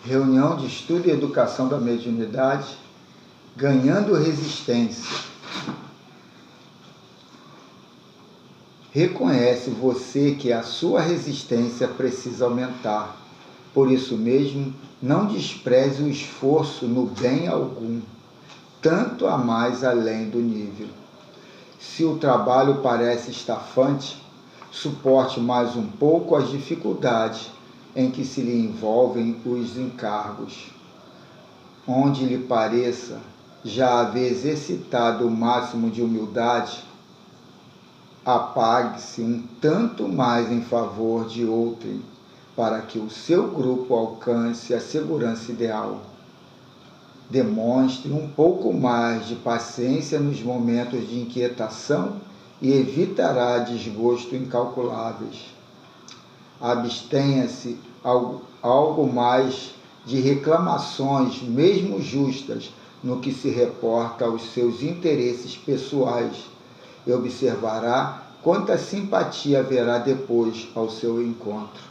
Reunião de Estudo e Educação da Mediunidade, Ganhando Resistência. Reconhece você que a sua resistência precisa aumentar. Por isso mesmo, não despreze o esforço no bem algum, tanto a mais além do nível. Se o trabalho parece estafante, suporte mais um pouco as dificuldades em que se lhe envolvem os encargos. Onde lhe pareça já haver exercitado o máximo de humildade, apague-se um tanto mais em favor de outrem, para que o seu grupo alcance a segurança ideal. Demonstre um pouco mais de paciência nos momentos de inquietação e evitará desgosto incalculáveis. Abstenha-se algo mais de reclamações, mesmo justas, no que se reporta aos seus interesses pessoais, e observará quanta simpatia haverá depois ao seu encontro.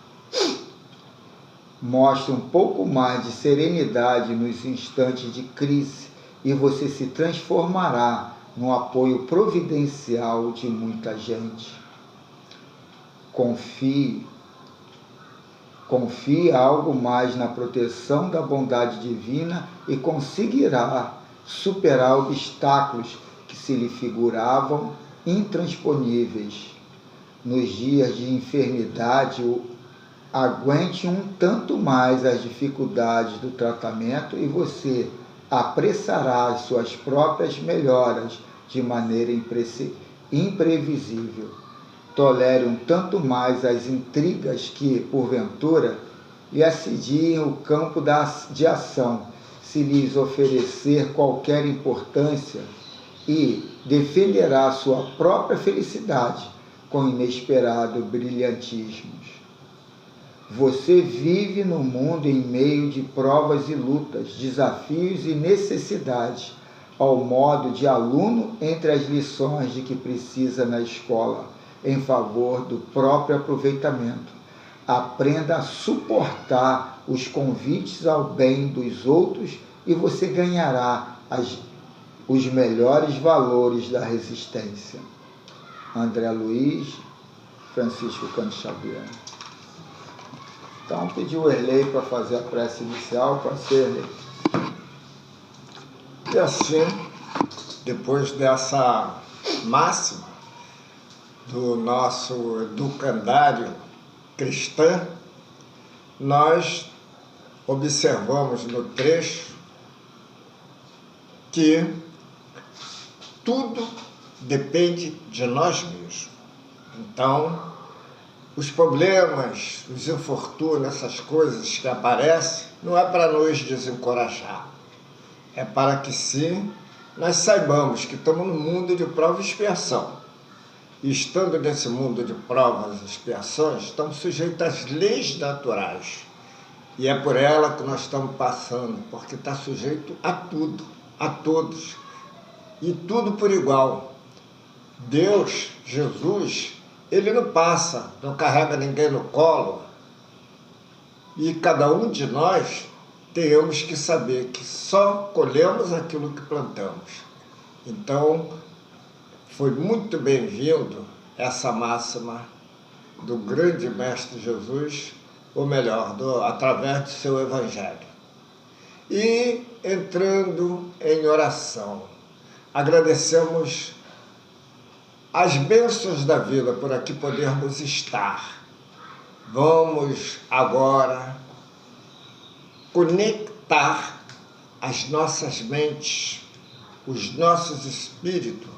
Mostre um pouco mais de serenidade nos instantes de crise e você se transformará no apoio providencial de muita gente. Confie algo mais na proteção da bondade divina e conseguirá superar obstáculos que se lhe figuravam intransponíveis. Nos dias de enfermidade, aguente um tanto mais as dificuldades do tratamento e você apressará as suas próprias melhoras de maneira imprevisível. Tolere um tanto mais as intrigas que, porventura, lhe assediem o campo de ação, se lhes oferecer qualquer importância, e defenderá sua própria felicidade com inesperado brilhantismo. Você vive no mundo em meio de provas e lutas, desafios e necessidades, ao modo de aluno entre as lições de que precisa na escola, em favor do próprio aproveitamento. Aprenda a suportar os convites ao bem dos outros e você ganhará os melhores valores da resistência. André Luiz, Francisco Cândido Xavier. Então, pediu o Erlei para fazer a prece inicial, pode ser, Erlei? E assim, depois dessa máxima do nosso educandário cristão, nós observamos no trecho que tudo depende de nós mesmos. Então, os problemas, os infortúnios, essas coisas que aparecem, não é para nos desencorajar. É para que sim, nós saibamos que estamos no mundo de prova e expiação. E estando nesse mundo de provas e expiações, estamos sujeitos às leis naturais. E é por ela que nós estamos passando, porque está sujeito a tudo, a todos. E tudo por igual. Deus, Jesus, Ele não passa, não carrega ninguém no colo. E cada um de nós temos que saber que só colhemos aquilo que plantamos. Então, foi muito bem-vindo essa máxima do grande Mestre Jesus, ou melhor, através do seu Evangelho. E entrando em oração, agradecemos as bênçãos da vida por aqui podermos estar. Vamos agora conectar as nossas mentes, os nossos espíritos,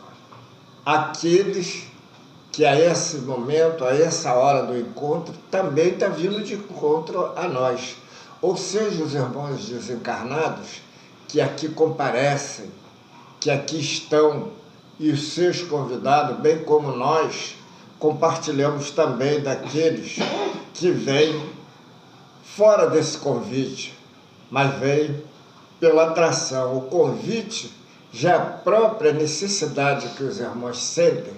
aqueles que a esse momento, a essa hora do encontro, também está vindo de encontro a nós. Ou seja, os irmãos desencarnados que aqui comparecem, que aqui estão, e os seus convidados, bem como nós, compartilhamos também daqueles que vêm fora desse convite, mas vêm pela atração. O convite já é a própria necessidade que os irmãos sentem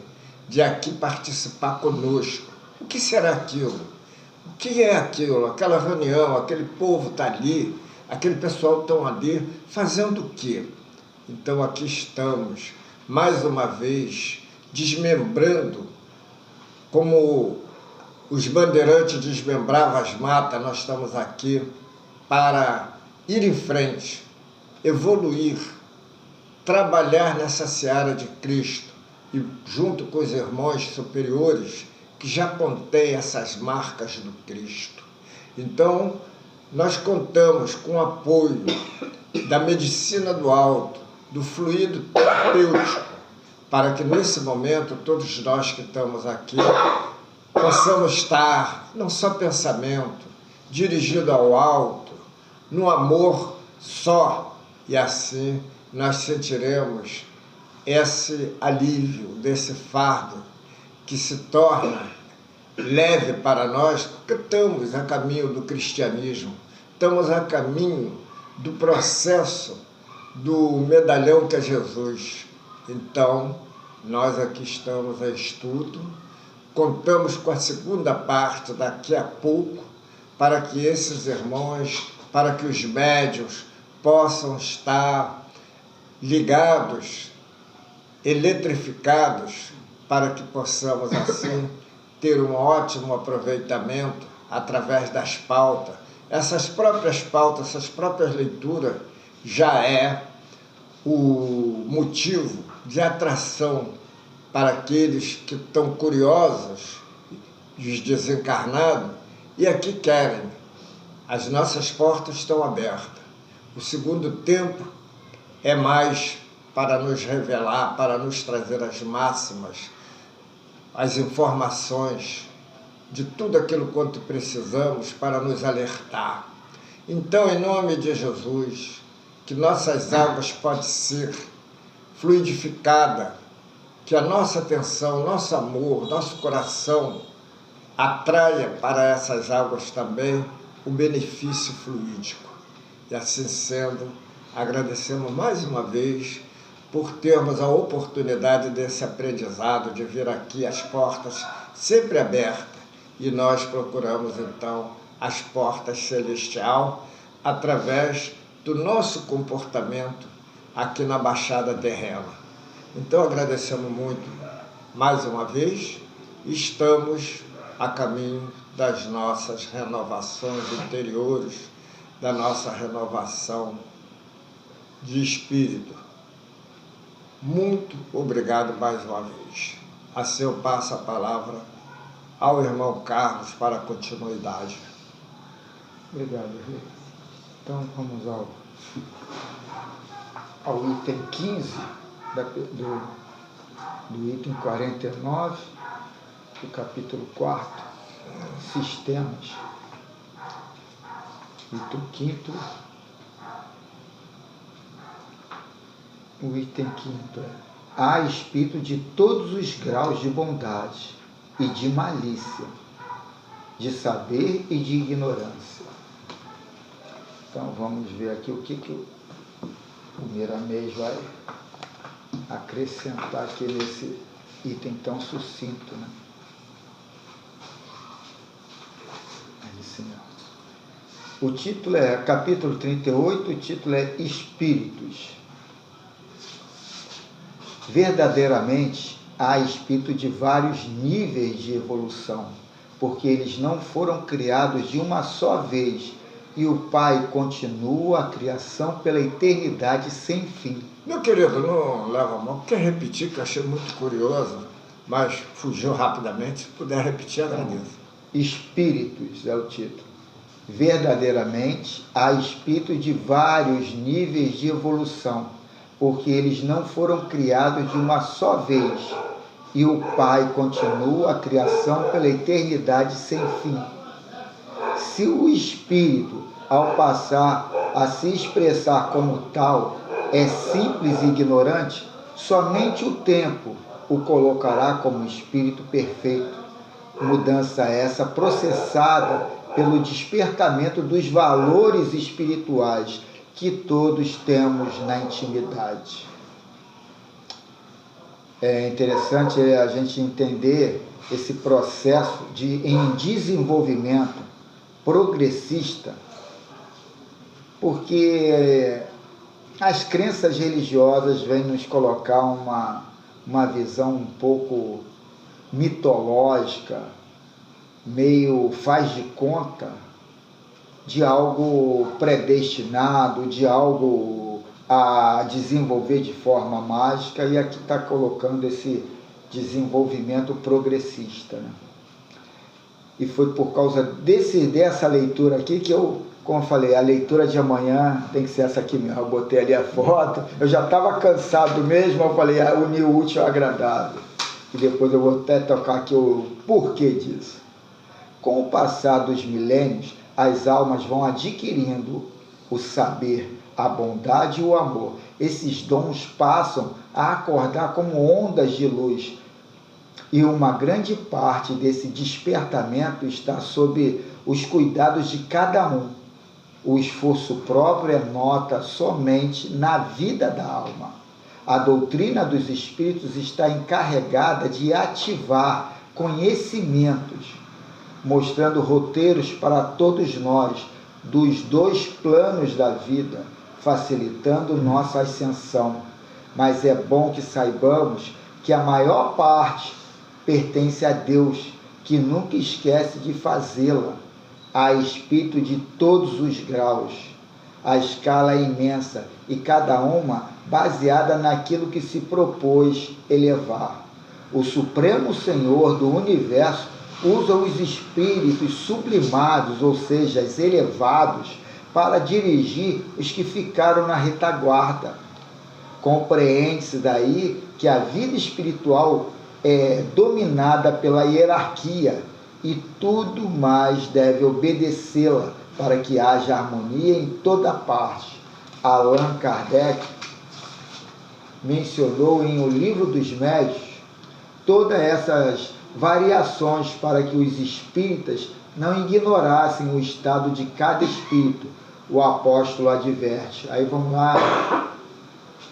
de aqui participar conosco. que será aquilo? O que é aquilo? Aquela reunião, aquele povo está ali, aquele pessoal estão ali fazendo o quê? Então aqui estamos, mais uma vez, desmembrando, como os bandeirantes desmembravam as matas, nós estamos aqui para ir em frente, evoluir, trabalhar nessa seara de Cristo e junto com os irmãos superiores que já contêm essas marcas do Cristo. Então, nós contamos com o apoio da medicina do alto, do fluido terapêutico, para que nesse momento todos nós que estamos aqui possamos estar, não só pensamento, dirigido ao alto, no amor só, e assim nós sentiremos esse alívio desse fardo que se torna leve para nós, porque estamos a caminho do cristianismo, estamos a caminho do processo do medalhão que é Jesus. Então, nós aqui estamos a estudo, contamos com a segunda parte daqui a pouco, para que esses irmãos, para que os médiuns possam estar ligados, eletrificados, para que possamos assim ter um ótimo aproveitamento através das pautas. Essas próprias pautas, essas próprias leituras já é o motivo de atração para aqueles que estão curiosos, os desencarnados, e aqui querem. As nossas portas estão abertas. O segundo tempo é mais para nos revelar, para nos trazer as máximas, as informações de tudo aquilo quanto precisamos para nos alertar. Então, em nome de Jesus, que nossas águas possam ser fluidificadas, que a nossa atenção, nosso amor, nosso coração atraia para essas águas também o benefício fluídico. E assim sendo, agradecemos mais uma vez por termos a oportunidade desse aprendizado, de vir aqui, as portas sempre abertas, e nós procuramos então as portas celestial através do nosso comportamento aqui na Baixada Terrena. Então agradecemos muito mais uma vez, estamos a caminho das nossas renovações interiores, da nossa renovação de espírito. Muito obrigado mais uma vez. Assim eu passo a palavra ao irmão Carlos para a continuidade. Obrigado, Rei. Então vamos ao item 15 do item 49, do capítulo 4, sistemas. Item 5, o item 5 é: há espírito de todos os graus de bondade e de malícia, de saber e de ignorância. Então vamos ver aqui o que o Miramês vai acrescentar aqui nesse item tão sucinto, né? O título é capítulo 38, o título é Espíritos. Verdadeiramente, há espírito de vários níveis de evolução, porque eles não foram criados de uma só vez, e o Pai continua a criação pela eternidade sem fim. Meu querido, não leva a mão, quer repetir, que eu achei muito curioso, mas fugiu rapidamente. Se puder repetir, agradeço. Espíritos é o título. Verdadeiramente, há espíritos de vários níveis de evolução, porque eles não foram criados de uma só vez, e o Pai continua a criação pela eternidade sem fim. Se o espírito, ao passar a se expressar como tal, é simples e ignorante, somente o tempo o colocará como espírito perfeito. Mudança essa processada pelo despertamento dos valores espirituais que todos temos na intimidade. É interessante a gente entender esse processo em desenvolvimento progressista porque as crenças religiosas vêm nos colocar uma visão um pouco mitológica, meio faz de conta, de algo predestinado, de algo a desenvolver de forma mágica, e aqui está colocando esse desenvolvimento progressista, né? E foi por causa dessa leitura aqui que eu, como eu falei, a leitura de amanhã tem que ser essa aqui mesmo. Eu botei ali a foto, eu já estava cansado mesmo, eu falei, unir o útil ao agradável. E depois eu vou até tocar aqui o porquê disso. Com o passar dos milênios, as almas vão adquirindo o saber, a bondade e o amor. Esses dons passam a acordar como ondas de luz. E uma grande parte desse despertamento está sob os cuidados de cada um. O esforço próprio é nota somente na vida da alma. A doutrina dos espíritos está encarregada de ativar conhecimentos, mostrando roteiros para todos nós, dos dois planos da vida, facilitando nossa ascensão. Mas é bom que saibamos que a maior parte pertence a Deus, que nunca esquece de fazê-la. Há espírito de todos os graus. A escala é imensa e cada uma baseada naquilo que se propôs elevar. O Supremo Senhor do Universo usa os espíritos sublimados, ou seja, os elevados, para dirigir os que ficaram na retaguarda. Compreende-se daí que a vida espiritual é dominada pela hierarquia e tudo mais deve obedecê-la para que haja harmonia em toda parte. Allan Kardec mencionou em O Livro dos Médiuns todas essas variações para que os espíritas não ignorassem o estado de cada espírito. O apóstolo adverte. Aí vamos lá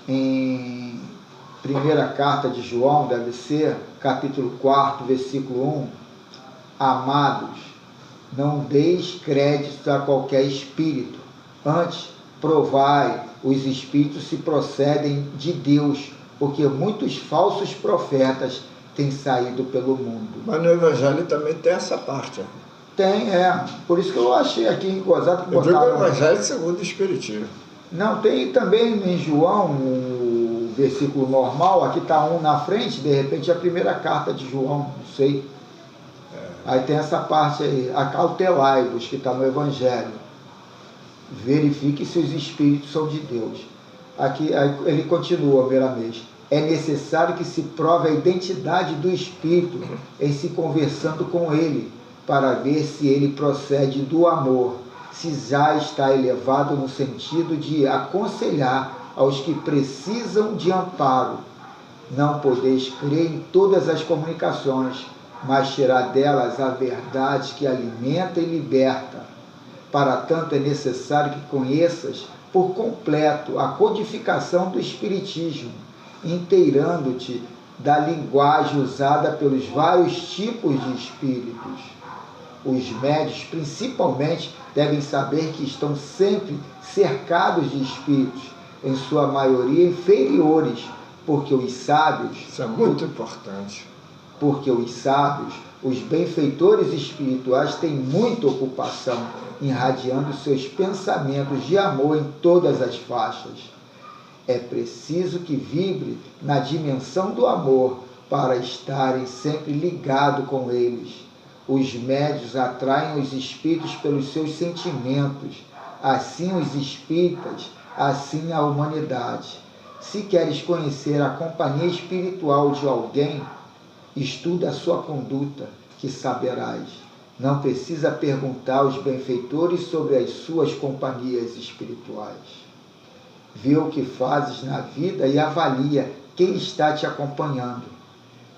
em primeira carta de João, deve ser, capítulo 4, versículo 1. Amados, não deis crédito a qualquer espírito, antes provai os espíritos se procedem de Deus, porque muitos falsos profetas têm saído pelo mundo. Mas no Evangelho também tem essa parte. Tem, por isso que eu achei aqui gozado que botaram... Eu digo o Evangelho segundo o Espiritismo. Não, tem também em João, o versículo normal, aqui está um na frente, de repente é a primeira carta de João, não sei. Aí tem essa parte aí, acautelai-vos, que está no Evangelho. Verifique se os espíritos são de Deus. Aqui aí ele continua, Veramês. É necessário que se prove a identidade do espírito em se conversando com ele, para ver se ele procede do amor, se já está elevado no sentido de aconselhar aos que precisam de amparo. Não podeis crer em todas as comunicações, mas tirar delas a verdade que alimenta e liberta. Para tanto é necessário que conheças por completo a codificação do Espiritismo, inteirando-te da linguagem usada pelos vários tipos de espíritos. Os médios, principalmente, devem saber que estão sempre cercados de espíritos, em sua maioria inferiores, porque os sábios... Isso é muito importante. Porque os sábios, os benfeitores espirituais, têm muita ocupação, irradiando seus pensamentos de amor em todas as faixas. É preciso que vibre na dimensão do amor para estarem sempre ligados com eles. Os médios atraem os espíritos pelos seus sentimentos, assim os espíritas, assim a humanidade. Se queres conhecer a companhia espiritual de alguém, estuda a sua conduta, que saberás. Não precisa perguntar aos benfeitores sobre as suas companhias espirituais. Vê o que fazes na vida e avalia quem está te acompanhando.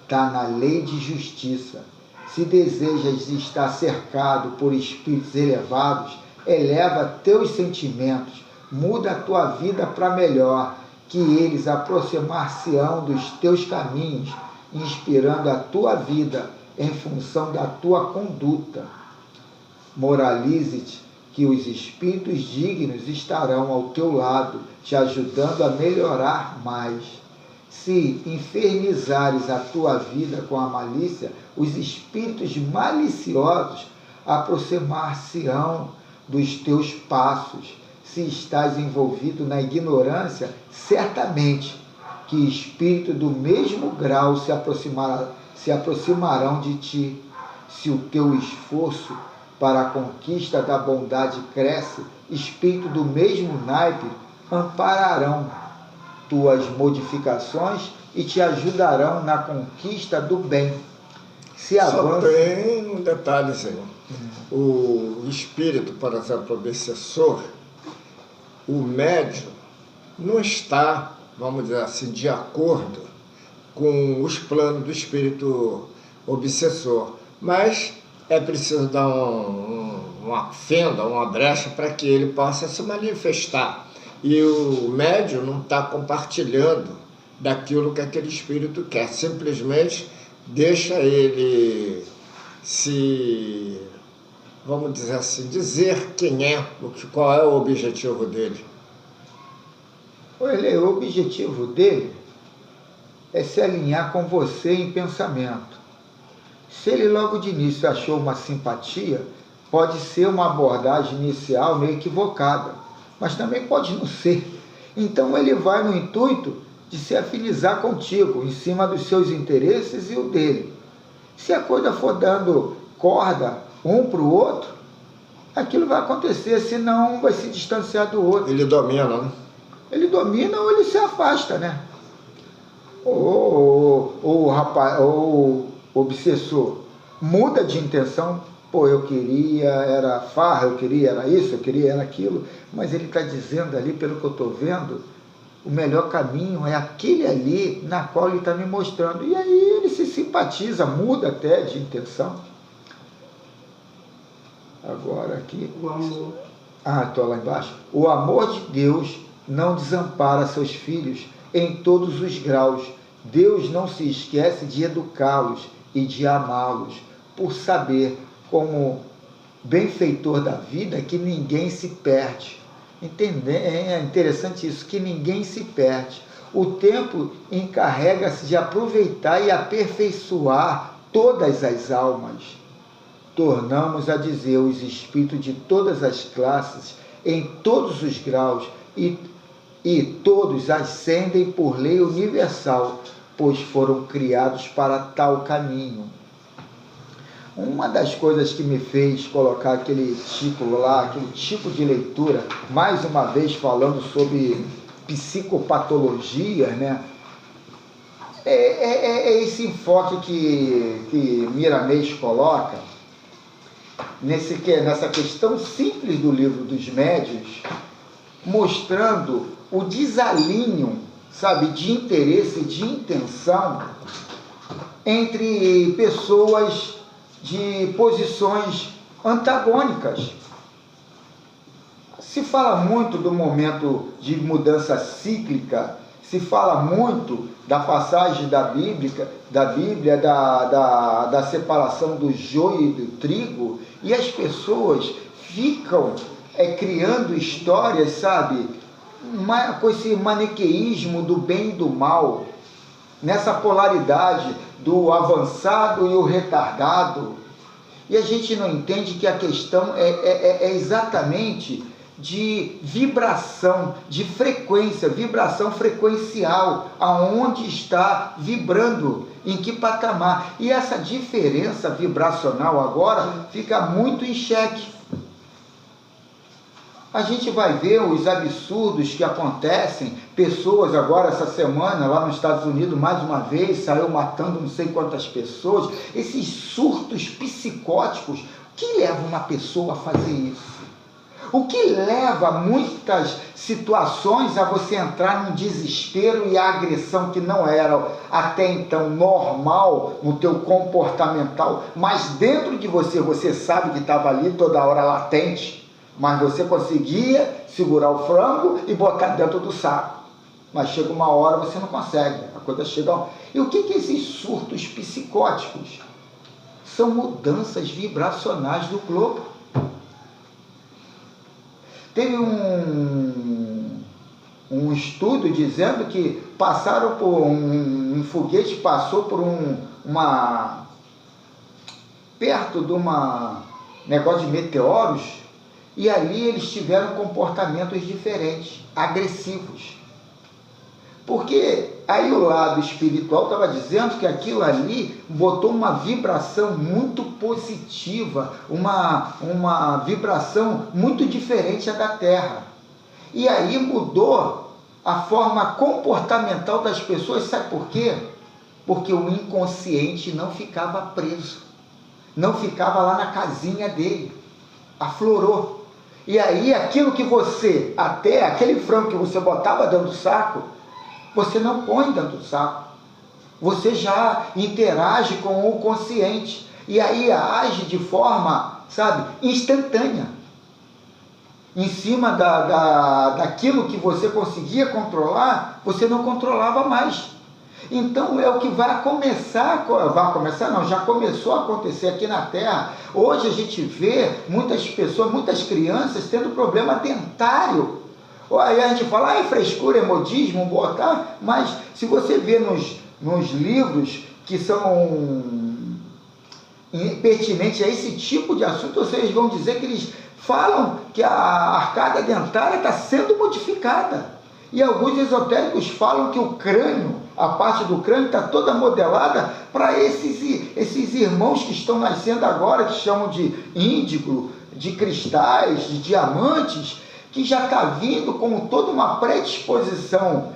Está na lei de justiça. Se desejas estar cercado por espíritos elevados, eleva teus sentimentos, muda a tua vida para melhor, que eles aproximar-se-ão dos teus caminhos, inspirando a tua vida em função da tua conduta. Moralize-te que os espíritos dignos estarão ao teu lado, te ajudando a melhorar mais. Se infernizares a tua vida com a malícia, os espíritos maliciosos aproximar-se-ão dos teus passos. Se estás envolvido na ignorância, certamente que espíritos do mesmo grau se aproximarão de ti. Se o teu esforço para a conquista da bondade cresce, espíritos do mesmo naipe ampararão tuas modificações e te ajudarão na conquista do bem. Se avança... Só tem um detalhe, senhor. O espírito, por exemplo, obsessor, o médium não está, vamos dizer assim, de acordo com os planos do espírito obsessor, mas é preciso dar uma fenda, uma brecha para que ele possa se manifestar. E o médium não está compartilhando daquilo que aquele espírito quer, simplesmente deixa ele se, vamos dizer assim, dizer quem é, qual é o objetivo dele. O objetivo dele é se alinhar com você em pensamento. Se ele logo de início achou uma simpatia, pode ser uma abordagem inicial meio equivocada, mas também pode não ser. Então ele vai no intuito de se afinizar contigo, em cima dos seus interesses e o dele. Se a coisa for dando corda um para o outro, aquilo vai acontecer, senão um vai se distanciar do outro. Ele domina, né? Ele domina ou ele se afasta, né? Ou obsessor muda de intenção. Pô, eu queria, era farra, eu queria, era isso, eu queria, era aquilo, mas ele está dizendo ali, pelo que eu estou vendo, o melhor caminho é aquele ali na qual ele está me mostrando. E aí ele se simpatiza, muda até de intenção. Agora aqui. O amor. Estou lá embaixo. O amor de Deus não desampara seus filhos em todos os graus. Deus não se esquece de educá-los e de amá-los, por saber, como benfeitor da vida, que ninguém se perde. É interessante isso, que ninguém se perde. O tempo encarrega-se de aproveitar e aperfeiçoar todas as almas. Tornamos a dizer os espíritos de todas as classes, em todos os graus, e todos ascendem por lei universal, pois foram criados para tal caminho. Uma das coisas que me fez colocar aquele título lá, aquele tipo de leitura, mais uma vez falando sobre psicopatologias, né? É esse enfoque que Miramês coloca nessa questão simples do livro dos médiuns, mostrando o desalinho, sabe, de interesse, de intenção entre pessoas de posições antagônicas. Se fala muito do momento de mudança cíclica, se fala muito da passagem da Bíblia, da separação do joio e do trigo, e as pessoas ficam criando histórias, sabe, com esse maniqueísmo do bem e do mal, nessa polaridade do avançado e o retardado, e a gente não entende que a questão é exatamente de vibração, de frequência, vibração frequencial, aonde está vibrando, em que patamar, e essa diferença vibracional agora fica muito em xeque. A gente vai ver os absurdos que acontecem, pessoas agora essa semana lá nos Estados Unidos, mais uma vez, saiu matando não sei quantas pessoas, esses surtos psicóticos. O que leva uma pessoa a fazer isso? O que leva muitas situações a você entrar num desespero e a agressão que não era até então normal no teu comportamental, mas dentro de você, você sabe que estava ali toda hora latente, mas você conseguia segurar o frango e botar dentro do saco. Mas chega uma hora você não consegue, a coisa chega... E o que é esses surtos psicóticos? São mudanças vibracionais do globo. teve um estudo dizendo que passaram por um foguete passou por perto de negócio de meteoros, e ali eles tiveram comportamentos diferentes, agressivos. Porque aí o lado espiritual estava dizendo que aquilo ali botou uma vibração muito positiva, uma vibração muito diferente da Terra. E aí mudou a forma comportamental das pessoas, sabe por quê? Porque o inconsciente não ficava preso, não ficava lá na casinha dele, aflorou. E aí aquilo que você, até aquele frango que você botava dentro do saco, você não põe dentro do saco, você já interage com o consciente, e aí age de forma, sabe, instantânea, em cima daquilo que você conseguia controlar, você não controlava mais. Então é o que já começou a acontecer aqui na Terra. Hoje a gente vê muitas pessoas, muitas crianças tendo problema dentário. Aí a gente fala, é frescura, é modismo, botar, mas se você vê nos livros que são pertinentes a esse tipo de assunto, vocês vão dizer que eles falam que a arcada dentária está sendo modificada. E alguns esotéricos falam que o crânio, a parte do crânio está toda modelada para esses irmãos que estão nascendo agora, que chamam de índigo, de cristais, de diamantes, que já está vindo com toda uma predisposição,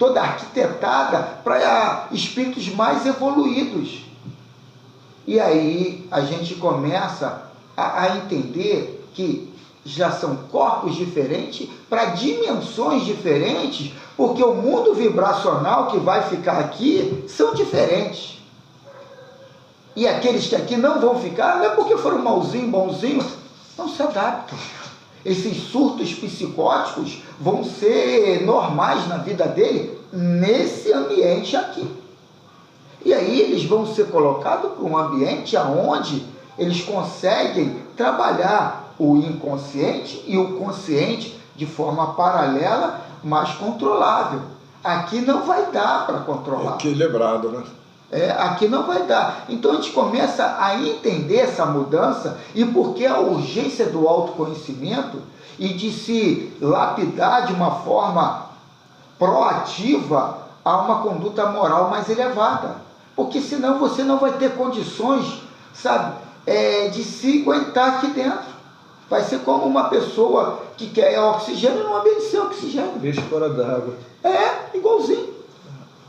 toda arquitetada para espíritos mais evoluídos. E aí a gente começa a entender que já são corpos diferentes para dimensões diferentes, porque o mundo vibracional que vai ficar aqui são diferentes. E aqueles que aqui não vão ficar, não é porque foram malzinho, bonzinho, não se adaptam. Esses surtos psicóticos vão ser normais na vida dele, nesse ambiente aqui. E aí eles vão ser colocados para um ambiente onde eles conseguem trabalhar o inconsciente e o consciente de forma paralela, mas controlável. Aqui não vai dar para controlar. Equilibrado, né? Aqui não vai dar. Então a gente começa a entender essa mudança e porque a urgência do autoconhecimento e de se lapidar de uma forma proativa a uma conduta moral mais elevada. Porque senão você não vai ter condições, sabe, de se aguentar aqui dentro. Vai ser como uma pessoa que quer oxigênio num ambiente sem oxigênio. Peixe fora d'água. Igualzinho.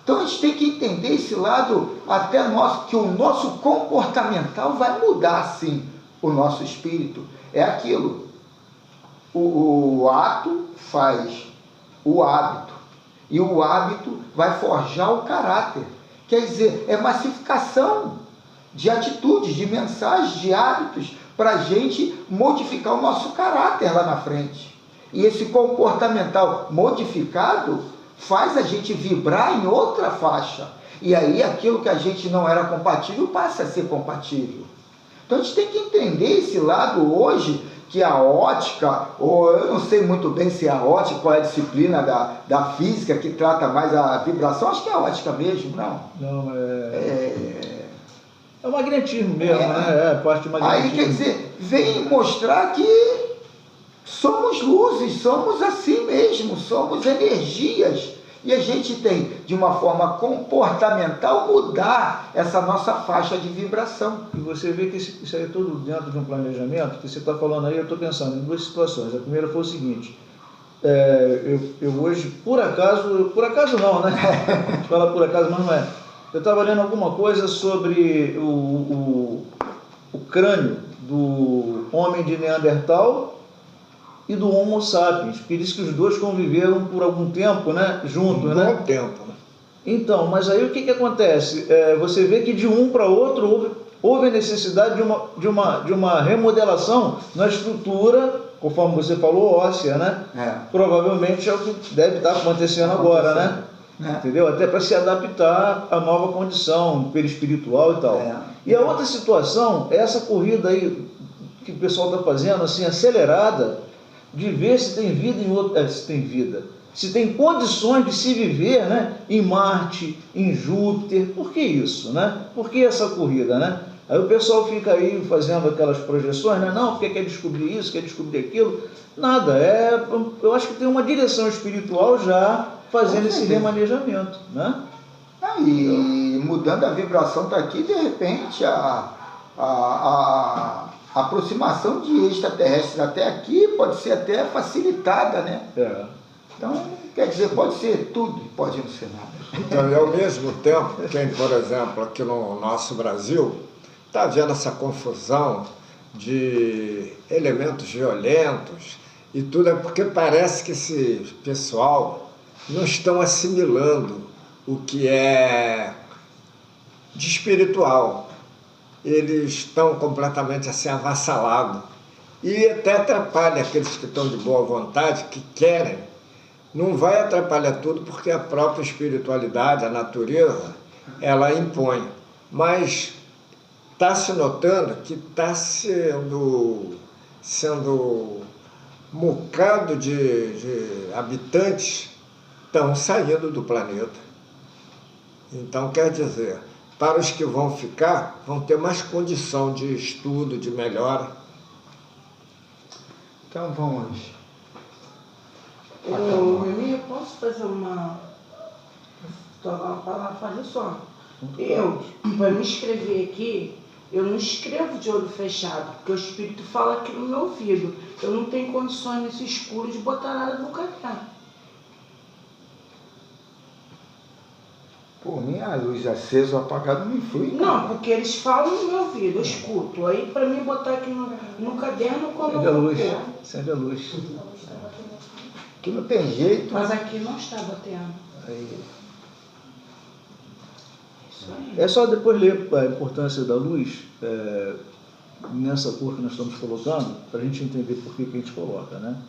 Então a gente tem que entender esse lado até nosso, que o nosso comportamental vai mudar sim o nosso espírito. É aquilo. O ato faz o hábito. E o hábito vai forjar o caráter. Quer dizer, é massificação de atitudes, de mensagens, de hábitos, para a gente modificar o nosso caráter lá na frente. E esse comportamental modificado faz a gente vibrar em outra faixa. E aí aquilo que a gente não era compatível passa a ser compatível. Então a gente tem que entender esse lado hoje, que a ótica, ou eu não sei muito bem se a ótica, qual é a disciplina da física que trata mais a vibração, acho que é a ótica mesmo, não? Não, é o magnetismo mesmo, né? É parte do magnetismo. Aí, quer dizer, vem mostrar que somos luzes, somos assim mesmo, somos energias. E a gente tem, de uma forma comportamental, mudar essa nossa faixa de vibração. E você vê que isso aí é tudo dentro de um planejamento, que você está falando aí, eu estou pensando em duas situações. A primeira foi o seguinte, eu hoje, por acaso não, né? A gente fala por acaso, mas não é. Eu estava lendo alguma coisa sobre o crânio do homem de Neandertal e do Homo sapiens, porque diz que os dois conviveram por algum tempo, né, juntos, né? Bom tempo, né? Então, mas aí o que acontece? Você vê que de um para outro houve a necessidade de uma remodelação na estrutura, conforme você falou, óssea, né? Provavelmente é o que deve estar acontecendo agora, né? Entendeu? Até para se adaptar à nova condição perispiritual e tal. E a outra situação é essa corrida aí que o pessoal está fazendo, assim, acelerada, de ver se tem vida em outra, se tem vida, se tem condições de se viver, né, em Marte, em Júpiter. Por que isso, né? Por que essa corrida, né? Aí o pessoal fica aí fazendo aquelas projeções, né? Não, porque quer descobrir isso, quer descobrir aquilo. Nada, eu acho que tem uma direção espiritual já fazendo esse remanejamento, né? E mudando a vibração está aqui, de repente, a aproximação de extraterrestres até aqui pode ser até facilitada, né? Então, quer dizer, pode ser tudo, pode não ser nada. Então, e ao mesmo tempo, quem, por exemplo, aqui no nosso Brasil, está vendo essa confusão de elementos violentos e tudo, é porque parece que esse pessoal não estão assimilando o que é de espiritual. Eles estão completamente assim avassalados. E até atrapalha aqueles que estão de boa vontade, que querem. Não vai atrapalhar tudo porque a própria espiritualidade, a natureza, ela impõe. Mas está se notando que está sendo mucado de habitantes estão saindo do planeta. Então, quer dizer, para os que vão ficar, vão ter mais condição de estudo, de melhora. Então, vamos... Eu posso fazer uma palavra, fazer só. Eu, para me inscrever aqui, eu não escrevo de olho fechado, porque o Espírito fala aqui no meu ouvido. Eu não tenho condições nesse escuro de botar nada no caderno. Por mim, a luz acesa ou apagada não influi. Não, porque eles falam no meu ouvido, eu escuto. Aí, para mim botar aqui no caderno, como Acende a eu luz, quero. acende a luz. Que não tem jeito. Mas aqui não está batendo. Aí. Isso aí. É só depois ler a importância da luz nessa cor que nós estamos colocando, para a gente entender por que a gente coloca, né?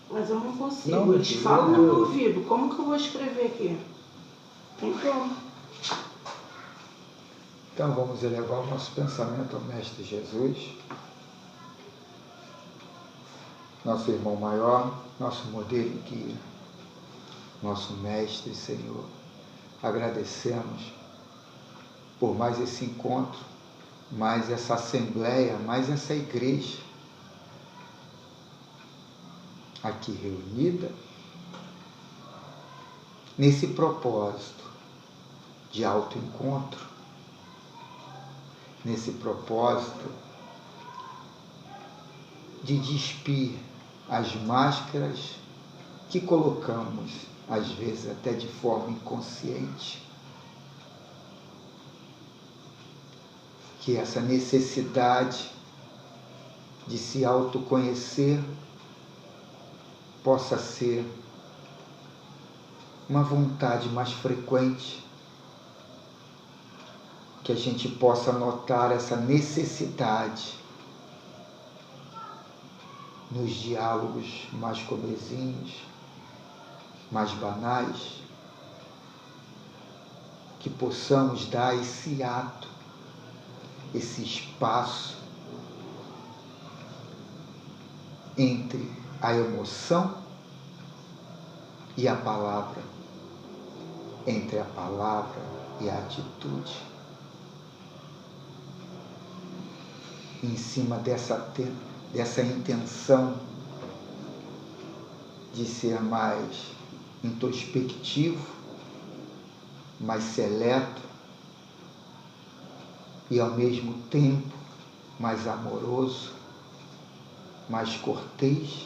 Mas eu não consigo. Não, Eles falam no meu ouvido. Como que eu vou escrever aqui? Tem como. Então vamos elevar o nosso pensamento ao Mestre Jesus, nosso irmão maior, nosso modelo e guia, nosso Mestre, Senhor. Agradecemos por mais esse encontro, mais essa assembleia, mais essa igreja aqui reunida, nesse propósito de autoencontro, nesse propósito de despir as máscaras que colocamos, às vezes até de forma inconsciente, que essa necessidade de se autoconhecer possa ser uma vontade mais frequente, que a gente possa notar essa necessidade nos diálogos mais pobrezinhos, mais banais, que possamos dar esse ato, esse espaço entre a emoção e a palavra, entre a palavra e a atitude. Em cima dessa intenção de ser mais introspectivo, mais seleto e ao mesmo tempo mais amoroso, mais cortês,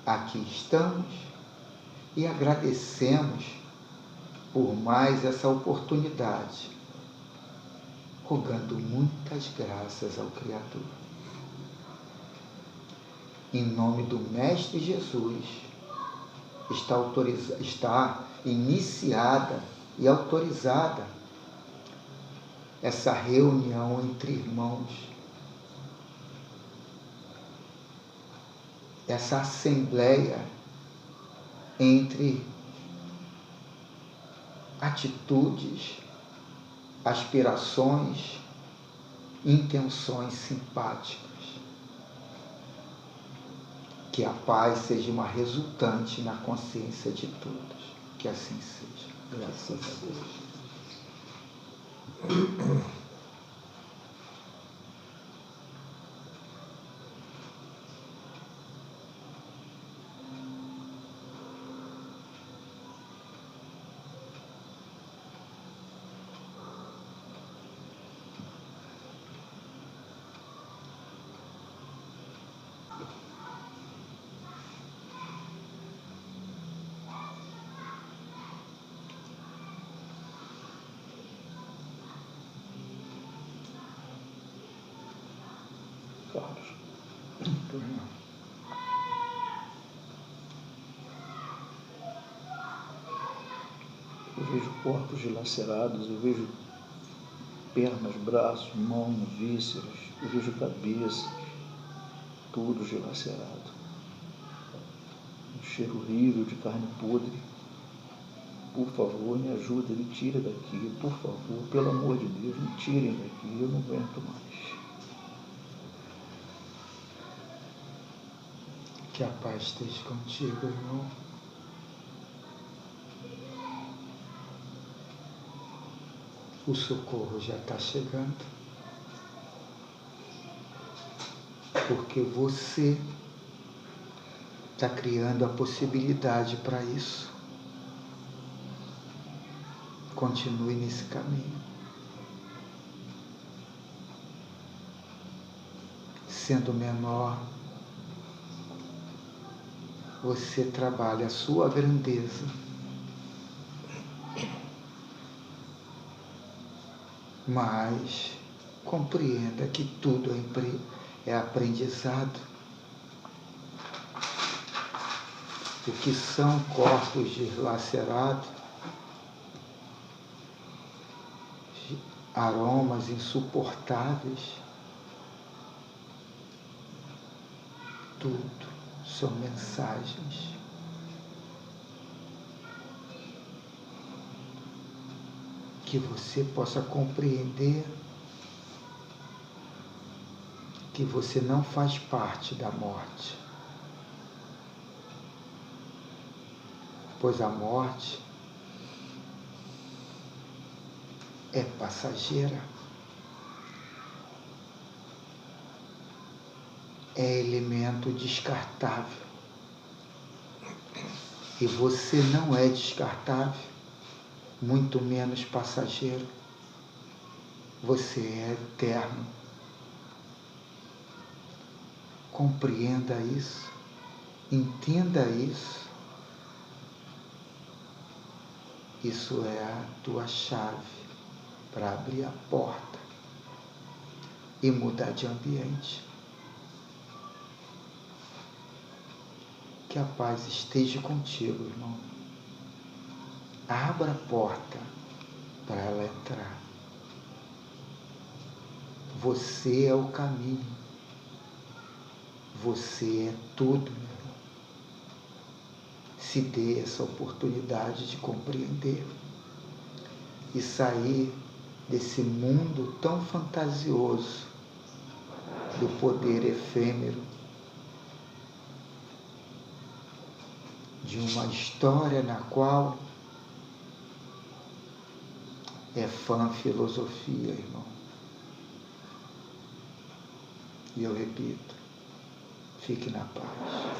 aqui estamos e agradecemos por mais essa oportunidade, rogando muitas graças ao Criador. Em nome do Mestre Jesus, está iniciada e autorizada essa reunião entre irmãos, essa assembleia entre atitudes, aspirações, intenções simpáticas. Que a paz seja uma resultante na consciência de todos. Que assim seja. Graças a Deus. Carlos. Eu vejo corpos dilacerados, eu vejo pernas, braços, mãos, vísceras, eu vejo cabeças, tudo dilacerado. Um cheiro horrível de carne podre. Por favor, me ajuda, me tira daqui, por favor, pelo amor de Deus, me tirem daqui, eu não aguento mais. Que a paz esteja contigo, irmão. O socorro já está chegando. Porque você está criando a possibilidade para isso. Continue nesse caminho. Sendo menor, você trabalha a sua grandeza. Mas compreenda que tudo é aprendizado. O que são corpos dilacerados, aromas insuportáveis, tudo são mensagens. Que você possa compreender que você não faz parte da morte. Pois a morte é passageira. É elemento descartável. E você não é descartável, muito menos passageiro. Você é eterno. Compreenda isso, entenda isso. Isso é a tua chave para abrir a porta e mudar de ambiente. Que a paz esteja contigo, irmão. Abra a porta para ela entrar. Você é o caminho. Você é tudo, meu irmão. Se dê essa oportunidade de compreender e sair desse mundo tão fantasioso do poder efêmero, de uma história na qual é fã filosofia, irmão. E eu repito, fique na paz.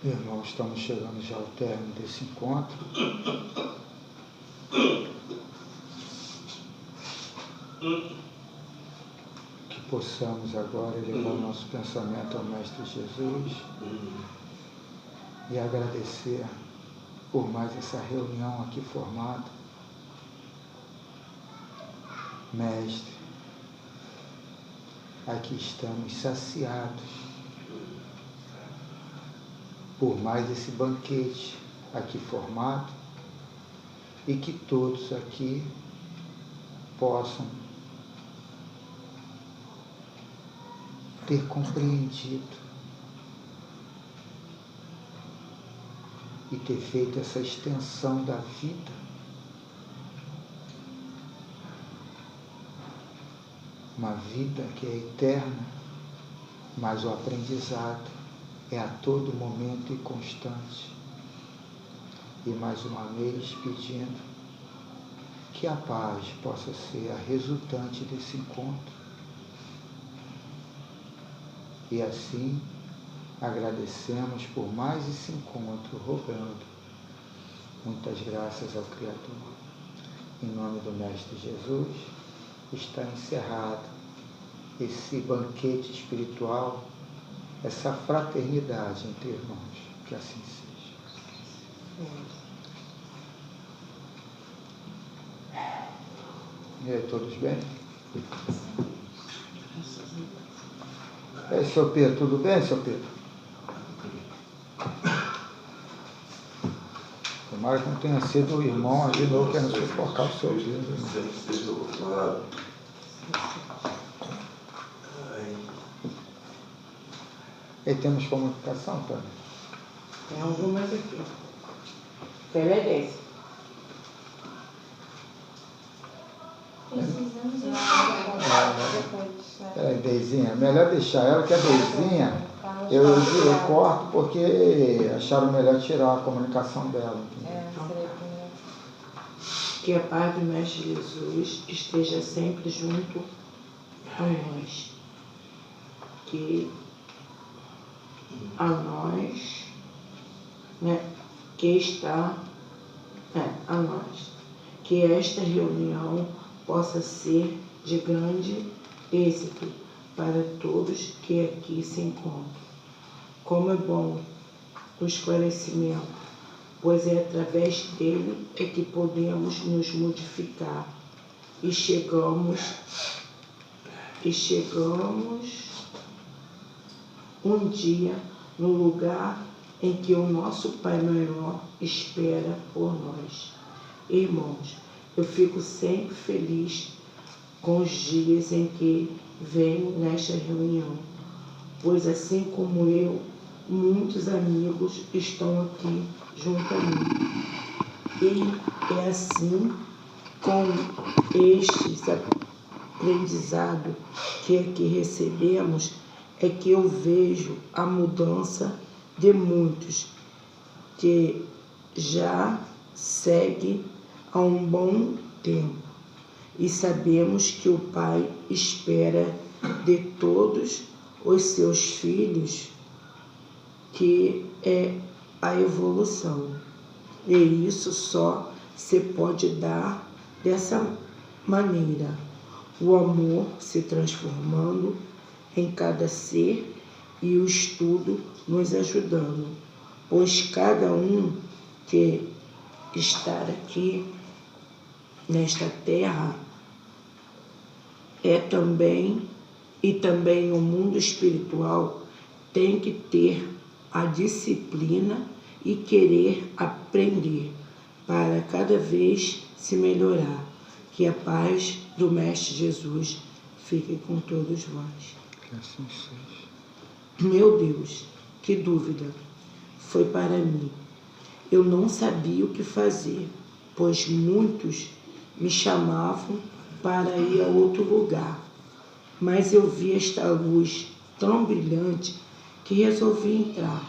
Irmãos, estamos chegando já ao término desse encontro. Que possamos agora elevar o nosso pensamento ao Mestre Jesus e agradecer por mais essa reunião aqui formada. Mestre, aqui estamos saciados por mais esse banquete aqui formado e que todos aqui possam ter compreendido e ter feito essa extensão da vida uma vida que é eterna, mas o aprendizado é a todo momento e constante. E mais uma vez pedindo que a paz possa ser a resultante desse encontro. E assim agradecemos por mais esse encontro, rogando muitas graças ao Criador. Em nome do Mestre Jesus, está encerrado esse banquete espiritual, essa fraternidade entre irmãos. Que assim seja. E aí, todos bem? E aí, seu Pedro, tudo bem, seu Pedro? Tomara que não tenha sido o irmão de novo querendo sufocar o seu vida. E temos comunicação, tá? Tem algumas aqui. Ela é desse. Precisamos Peraí, Deizinha, melhor deixar ela, que a Deizinha eu corto porque acharam melhor tirar a comunicação dela. Que a paz do Mestre Jesus esteja sempre junto a nós. Que a nós, né, que está a nós. Que esta reunião possa ser de grande êxito para todos que aqui se encontram. Como é bom o esclarecimento, pois é através dele é que podemos nos modificar e chegamos um dia no lugar em que o nosso Pai Maior espera por nós. Irmãos, eu fico sempre feliz com os dias em que venho nesta reunião, pois assim como eu, muitos amigos estão aqui junto a mim. E é assim, com este aprendizado que aqui recebemos, é que eu vejo a mudança de muitos que já seguem há um bom tempo. E sabemos que o Pai espera de todos os seus filhos, que é a evolução. E isso só se pode dar dessa maneira, o amor se transformando em cada ser e o estudo nos ajudando, pois cada um que está aqui nesta terra e também no mundo espiritual tem que ter a disciplina e querer aprender para cada vez se melhorar. Que a paz do Mestre Jesus fique com todos vós. Que assim seja. Meu Deus, que dúvida foi para mim. Eu não sabia o que fazer, pois muitos me chamavam para ir a outro lugar. Mas eu vi esta luz tão brilhante que resolvi entrar.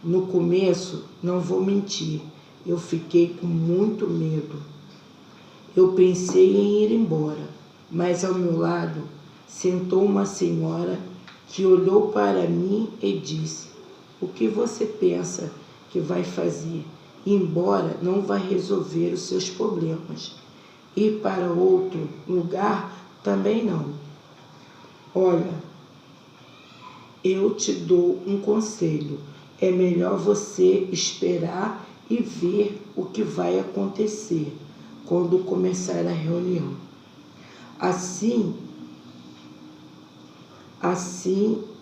No começo, não vou mentir, eu fiquei com muito medo. Eu pensei em ir embora, mas ao meu lado sentou uma senhora que olhou para mim e disse: o que você pensa que vai fazer? Ir embora não vai resolver os seus problemas. Ir para outro lugar também não. Olha, eu te dou um conselho. É melhor você esperar e ver o que vai acontecer quando começar a reunião. Assim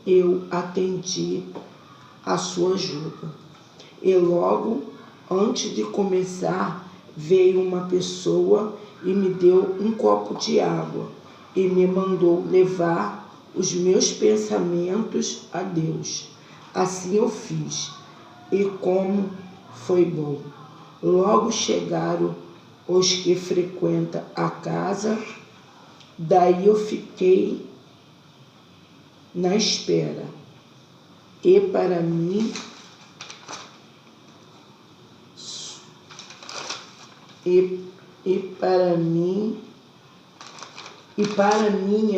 eu atendi a sua ajuda. E logo, antes de começar, veio uma pessoa e me deu um copo de água e me mandou levar os meus pensamentos a Deus. Assim eu fiz, e como foi bom. Logo chegaram os que frequentam a casa, daí eu fiquei na espera. E para minha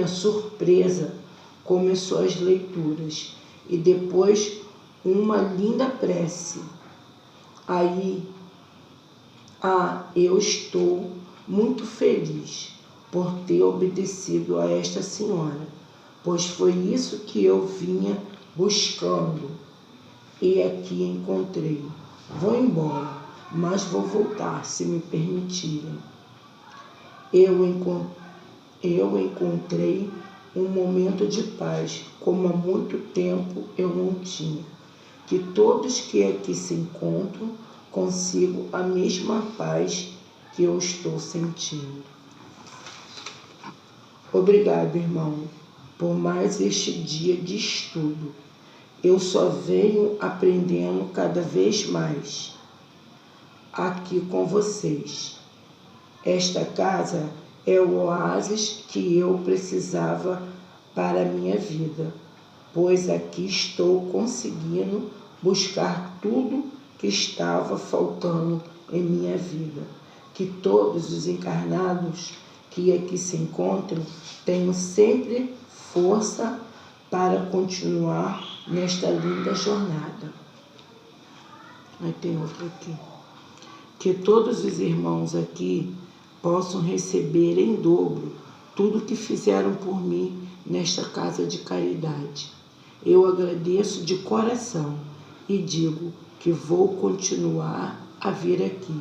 surpresa, começou as leituras e depois uma linda prece. Eu estou muito feliz por ter obedecido a esta senhora, pois foi isso que eu vinha buscando e aqui encontrei. Vou embora, mas vou voltar, se me permitirem. Eu encontrei um momento de paz, como há muito tempo eu não tinha. Que todos que aqui se encontram consigam a mesma paz que eu estou sentindo. Obrigado, irmão, por mais este dia de estudo. Eu só venho aprendendo cada vez mais aqui com vocês. Esta casa é o oásis que eu precisava para a minha vida, pois aqui estou conseguindo buscar tudo que estava faltando em minha vida. Que todos os encarnados que aqui se encontram tenham sempre força para continuar nesta linda jornada. Aí tem outro aqui. Que todos os irmãos aqui possam receber em dobro tudo que fizeram por mim nesta casa de caridade. Eu agradeço de coração e digo que vou continuar a vir aqui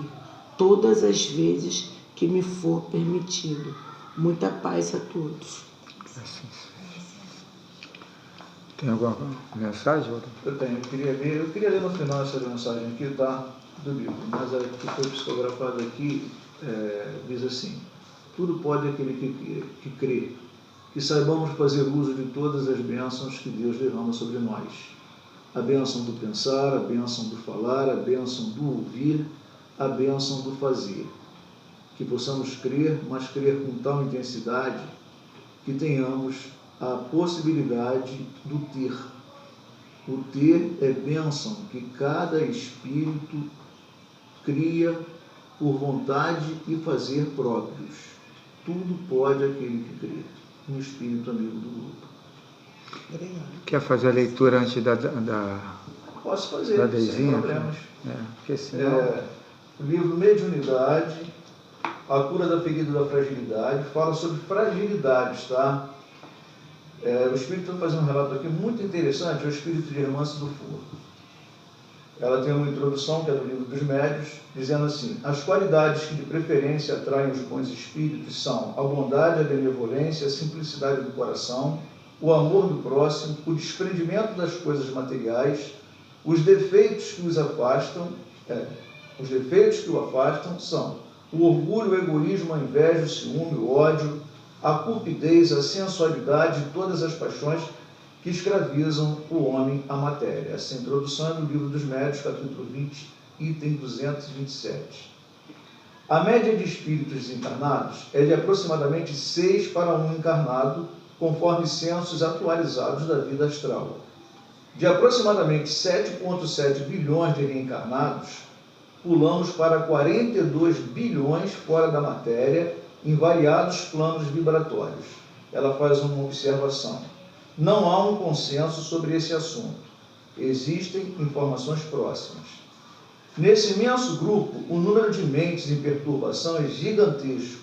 todas as vezes que me for permitido. Muita paz a todos. Tem alguma mensagem? Eu tenho. Eu queria ler no final essa mensagem aqui, tá? Do livro, mas a que foi psicografada aqui diz assim: tudo pode aquele que crê, que saibamos fazer uso de todas as bênçãos que Deus derrama sobre nós. A bênção do pensar, a bênção do falar, a bênção do ouvir, a bênção do fazer. Que possamos crer, mas crer com tal intensidade que tenhamos a possibilidade do ter. O ter é bênção que cada espírito cria por vontade e fazer próprios. Tudo pode aquele que crê. Um espírito amigo do grupo. Obrigado. Quer fazer a leitura antes da Posso fazer, da sem Deizinha? problemas. Porque senão... O livro Mediunidade, a cura da ferida da fragilidade, fala sobre fragilidades, tá? O Espírito vai fazer um relato aqui muito interessante, é o Espírito de Hermance Dufour. Ela tem uma introdução, que é do livro dos Médios, dizendo assim: as qualidades que de preferência atraem os bons espíritos são a bondade, a benevolência, a simplicidade do coração, o amor do próximo, o desprendimento das coisas materiais. Os defeitos que o afastam são o orgulho, o egoísmo, a inveja, o ciúme, o ódio, a cupidez, a sensualidade e todas as paixões que escravizam o homem à matéria. Essa introdução é no livro dos Médios, capítulo 20, item 227. A média de espíritos desencarnados é de aproximadamente 6 para 1 encarnado, conforme censos atualizados da vida astral. De aproximadamente 7,7 bilhões de reencarnados, pulamos para 42 bilhões fora da matéria, em variados planos vibratórios. Ela faz uma observação. Não há um consenso sobre esse assunto. Existem informações próximas. Nesse imenso grupo, o número de mentes em perturbação é gigantesco,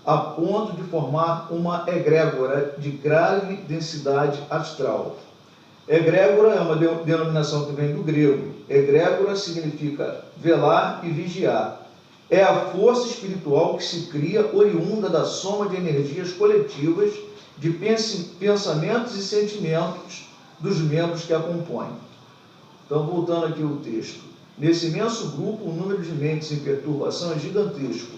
a ponto de formar uma egrégora de grave densidade astral. Egrégora é uma denominação que vem do grego. Egrégora significa velar e vigiar. É a força espiritual que se cria oriunda da soma de energias coletivas, de pensamentos e sentimentos dos membros que a compõem. Então, voltando aqui ao texto. Nesse imenso grupo, o número de mentes em perturbação é gigantesco,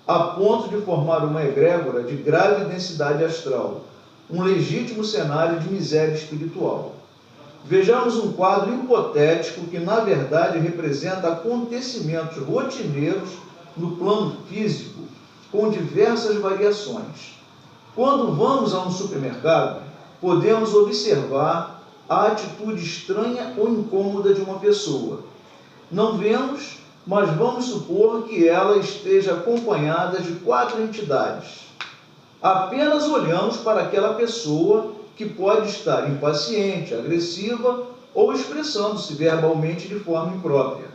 a ponto de formar uma egrégora de grave densidade astral, um legítimo cenário de miséria espiritual. Vejamos um quadro hipotético que, na verdade, representa acontecimentos rotineiros no plano físico, com diversas variações. Quando vamos a um supermercado, podemos observar a atitude estranha ou incômoda de uma pessoa. Não vemos, mas vamos supor que ela esteja acompanhada de 4 entidades. Apenas olhamos para aquela pessoa que pode estar impaciente, agressiva ou expressando-se verbalmente de forma imprópria.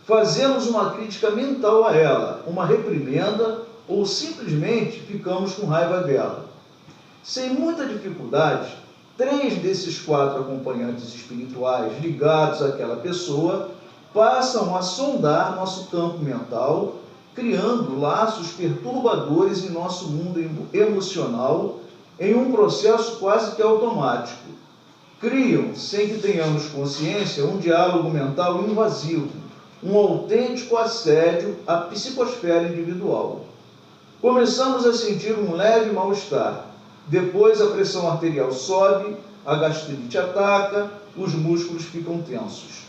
Fazemos uma crítica mental a ela, uma reprimenda ou simplesmente ficamos com raiva dela. Sem muita dificuldade, 3 desses 4 acompanhantes espirituais ligados àquela pessoa passam a sondar nosso campo mental, criando laços perturbadores em nosso mundo emocional, em um processo quase que automático. Criam, sem que tenhamos consciência, um diálogo mental invasivo, um autêntico assédio à psicosfera individual. Começamos a sentir um leve mal-estar. Depois a pressão arterial sobe, a gastrite ataca, os músculos ficam tensos.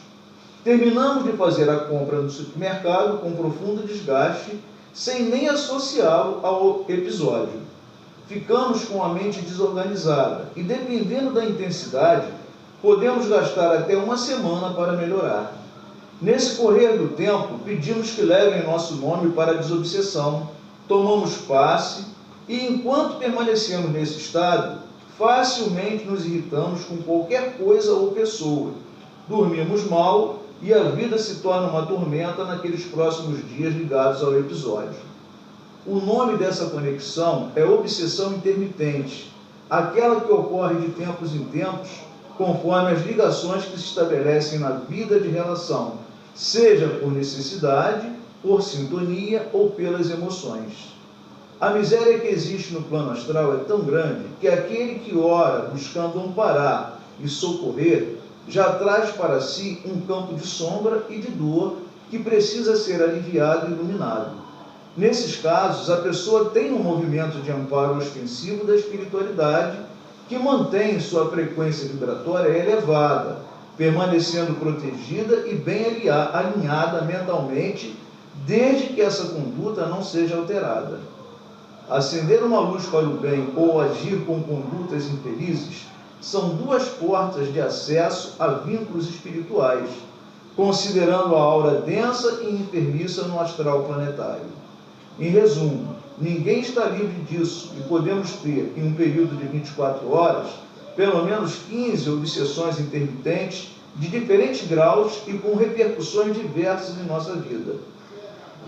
Terminamos de fazer a compra no supermercado com profundo desgaste, sem nem associá-lo ao episódio. Ficamos com a mente desorganizada e, dependendo da intensidade, podemos gastar até 1 semana para melhorar. Nesse correr do tempo, pedimos que levem nosso nome para a desobsessão, tomamos passe e, enquanto permanecemos nesse estado, facilmente nos irritamos com qualquer coisa ou pessoa, dormimos mal e a vida se torna uma tormenta naqueles próximos dias ligados ao episódio. O nome dessa conexão é obsessão intermitente, aquela que ocorre de tempos em tempos, conforme as ligações que se estabelecem na vida de relação, seja por necessidade, por sintonia ou pelas emoções. A miséria que existe no plano astral é tão grande que aquele que ora buscando amparar e socorrer já traz para si um campo de sombra e de dor que precisa ser aliviado e iluminado. Nesses casos, a pessoa tem um movimento de amparo ostensivo da espiritualidade que mantém sua frequência vibratória elevada, permanecendo protegida e bem alinhada mentalmente, desde que essa conduta não seja alterada. Acender uma luz para o bem ou agir com condutas infelizes são 2 portas de acesso a vínculos espirituais, considerando a aura densa e enfermiça no astral planetário. Em resumo, ninguém está livre disso e podemos ter, em um período de 24 horas, pelo menos 15 obsessões intermitentes de diferentes graus e com repercussões diversas em nossa vida.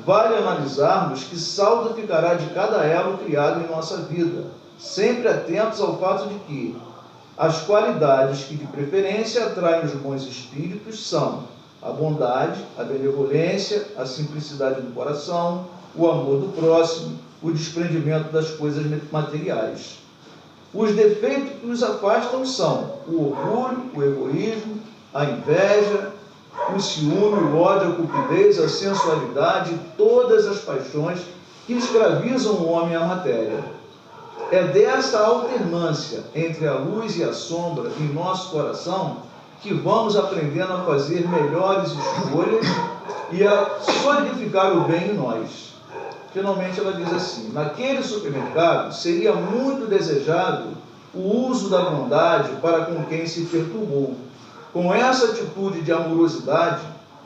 Vale analisarmos que saldo ficará de cada elo criado em nossa vida, sempre atentos ao fato de que as qualidades que de preferência atraem os bons espíritos são a bondade, a benevolência, a simplicidade do coração, o amor do próximo, o desprendimento das coisas materiais. Os defeitos que os afastam são o orgulho, o egoísmo, a inveja, o ciúme, o ódio, a cupidez, a sensualidade, todas as paixões que escravizam o homem à matéria. É dessa alternância entre a luz e a sombra em nosso coração que vamos aprendendo a fazer melhores escolhas e a solidificar o bem em nós. Finalmente ela diz assim: naquele supermercado seria muito desejável o uso da bondade para com quem se perturbou. Com essa atitude de amorosidade,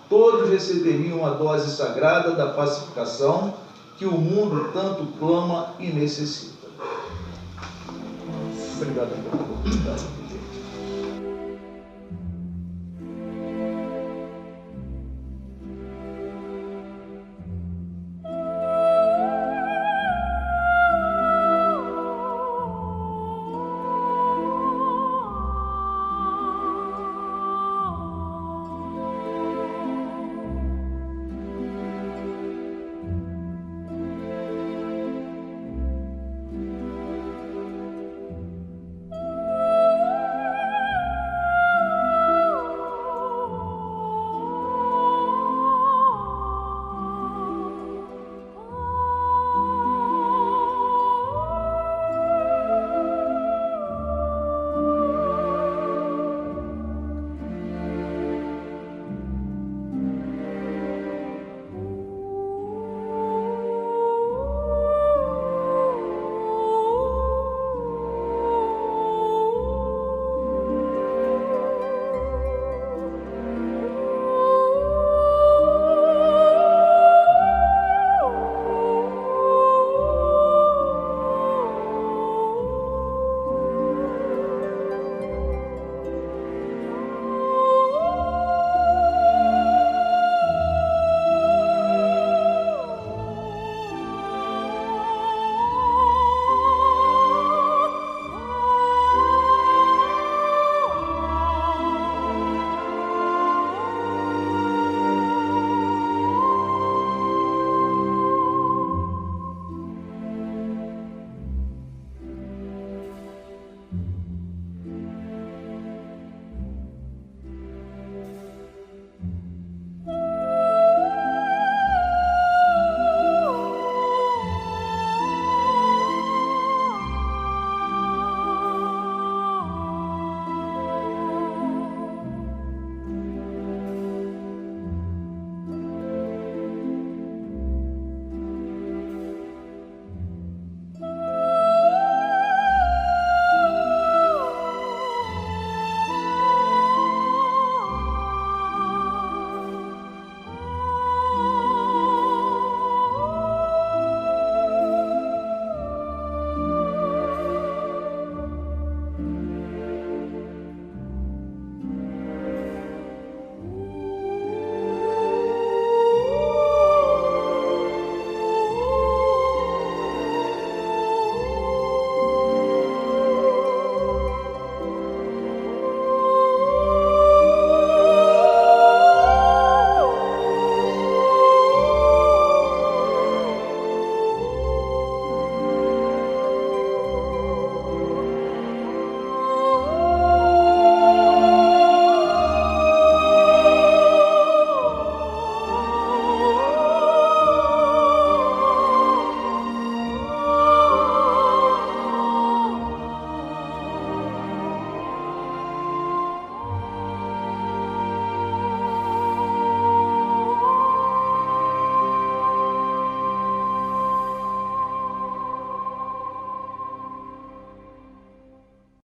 todos receberiam a dose sagrada da pacificação que o mundo tanto clama e necessita. Obrigado pela oportunidade.